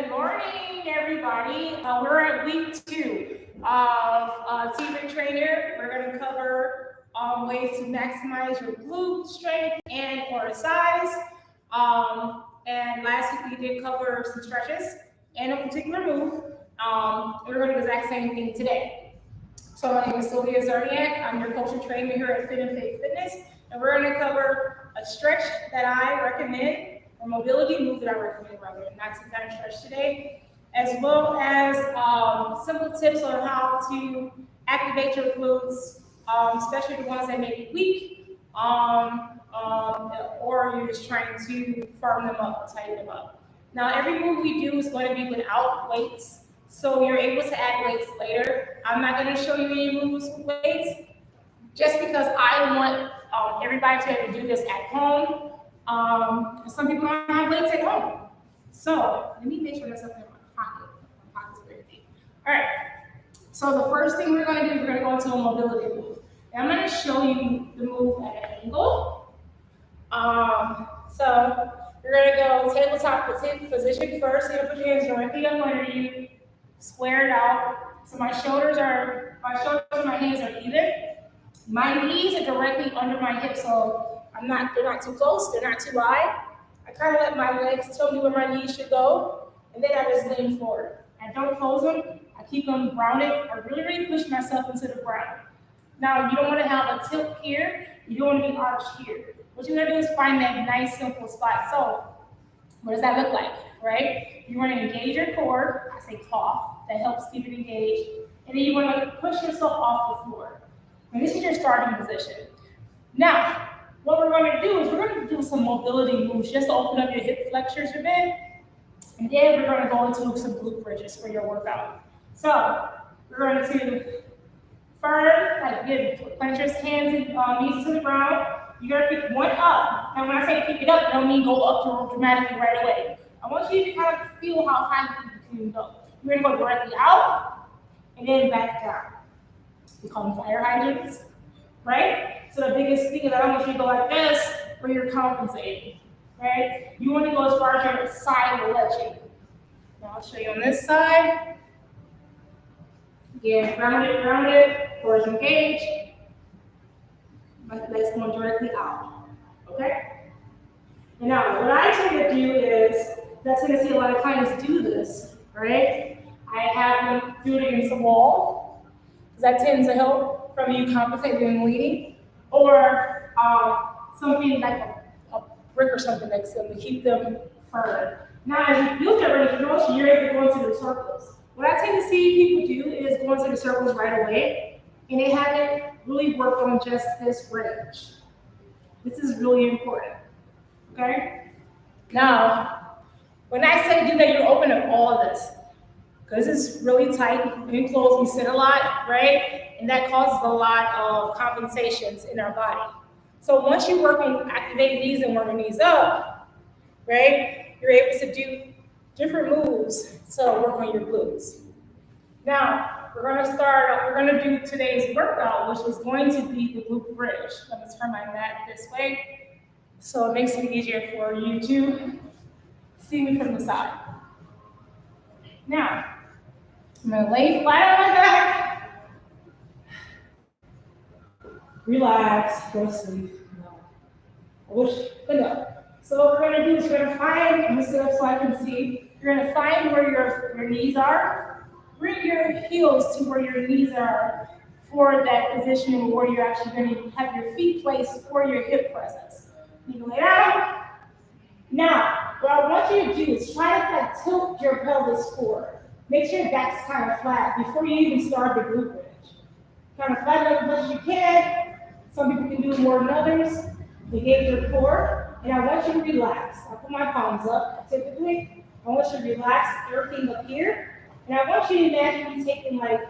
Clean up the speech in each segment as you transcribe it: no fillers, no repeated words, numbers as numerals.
Good morning, everybody. We're at week 2 of Team Trainer. We're going to cover ways to maximize your glute strength and core size. And last week we did cover some stretches and a particular move. We're going to do the exact same thing today. So my name is Sylvia. I'm your coach and trainer here at Fit and Fit Fitness, and we're going to cover a stretch that I recommend, or mobility move that I recommend, rather, not some kind of stretch today, as well as simple tips on how to activate your glutes, especially the ones that may be weak, or you're just trying to firm them up, tighten them up. Now, every move we do is going to be without weights, so you're able to add weights later. I'm not going to show you any moves with weights, just because I want everybody to be able to do this at home. Some people don't have weights at home. So let me make sure that's up in my pocket. My pocket's very deep. All right. So the first thing we're going to do is we're going to go into a mobility move. And I'm going to show you the move at an angle. So you're going to go tabletop position first. You're going to put your hands directly up under you, square it out. So my shoulders and my hands are even. My knees are directly under my hips, so they're not too close, they're not too wide. I kind of let my legs tell me where my knees should go, and then I just lean forward. I don't close them, I keep them grounded. I really push myself into the ground. Now, you don't want to have a tilt here, you don't want to be arched here. What you're going to do is find that nice, simple spot. So, what does that look like, right? You want to engage your core, I say cough, that helps keep it engaged, and then you want to push yourself off the floor. And this is your starting position. Now, what we're going to do is we're going to do some mobility moves just to open up your hip flexors a bit. And then we're going to go into some glute bridges for your workout. So, we're going to firm, plant your hands and knees to the ground. You're going to pick one up. And when I say pick it up, I don't mean go up dramatically right away. I want you to kind of feel how high you can go. You're going to go directly out and then back down. We call them fire hydrants, right? So the biggest thing is I don't want you to go like this where you're compensating, right? You want to go as far as your side will let you. Now I'll show you on this side. Again, ground it, core engage. My leg's going directly out, okay? And now what I tend to do is, that's going to see a lot of clients do this, right? I have them do it against the wall, because that tends to help from you compensating and leaning, or something like a brick or something next to them to keep them firm. Now, as you build that range of motion, you're able to go into the circles. What I tend to see people do is go into the circles right away, and they haven't really worked on just this range. This is really important, okay? Now, when I say do that, you're open up all of this. Because it's really tight and closed, we sit a lot, right? And that causes a lot of compensations in our body. So once you work on activating these and warming these up, right, you're able to do different moves to work on your glutes. Now, we're going to do today's workout, which is going to be the glute bridge. Let me turn my mat this way so it makes it easier for you to see me from the side. Now, I'm going to lay flat on my back. Relax, go to sleep. No. So what we're going to do is we're going to find, I'm going to sit up so I can see, you're going to find where your knees are. Bring your heels to where your knees are for that position where you're actually going to have your feet placed for your hip presses. You can lay down. Now, what I want you to do is try to tilt your pelvis forward. Make sure your back's kind of flat before you even start the glute bridge. Kind of flatten up as much as you can. Some people can do it more than others. Engage your core, and I want you to relax. I put my palms up. Typically, I want you to relax everything up here, and I want you to imagine you taking like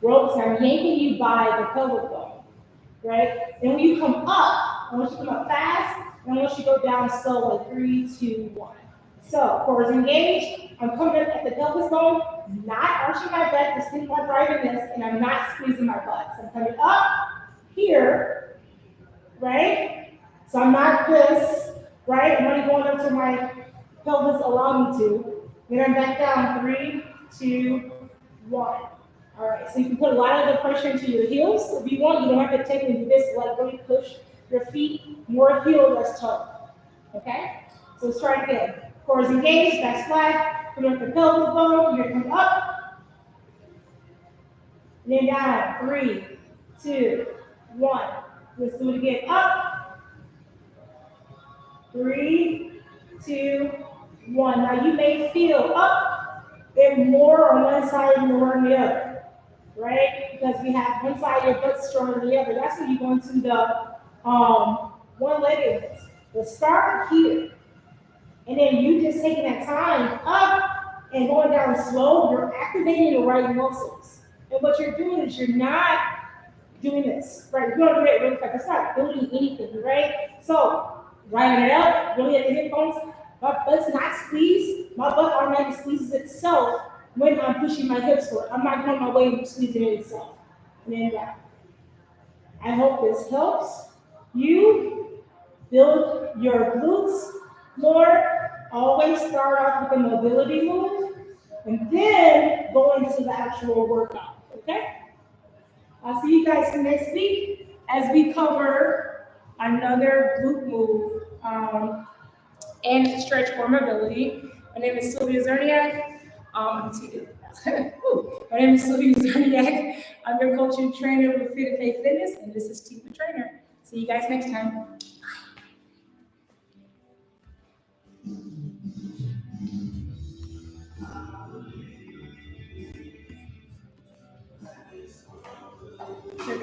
ropes and I'm yanking you by the pelvic bone, right? And when you come up, I want you to come up fast, and I want you to go down slow, like 3, 2, 1. So, core is engaged. I'm coming up at the pelvis bone, not arching my back, just thinking about driving this, and I'm not squeezing my butt. So I'm coming up here, right? So I'm not this, right? I'm only going up to my pelvis allow me to. Then I'm back down. 3, 2, 1. All right, so you can put a lot of the pressure into your heels. If you want, you don't have to take and do this, like really push your feet more heel, less toe. Okay? So let's try it again. Core is engaged, back flat. Put up the pelvis bone. You're going to come up, and then down. 3, 2, 1. Let's do it again. Up. 3, 2, 1. Now you may feel up and more on one side and more on the other, right? Because we have one side of your butt stronger than the other. That's when you go into the one-legged ones. But start here. And then you just taking that time up and going down slow, you're activating the right muscles. And what you're doing is you're not doing this, right? You're going to do it really fast. It's not building anything, right? So, writing it out, really at the hip bones. My butt's not squeezed. My butt automatically squeezes itself when I'm pushing my hips forward. I'm not going my way and squeezing it itself. And then down. I hope this helps you build your glutes more. Always start off with a mobility move and then go into the actual workout. Okay? I'll see you guys next week as we cover another glute move and stretch for mobility. My name is Sylvia Zerniak. My name is Sylvia Zerniak. I'm your coach and trainer with Fit and Faith Fitness, and this is Team the Trainer. See you guys next time.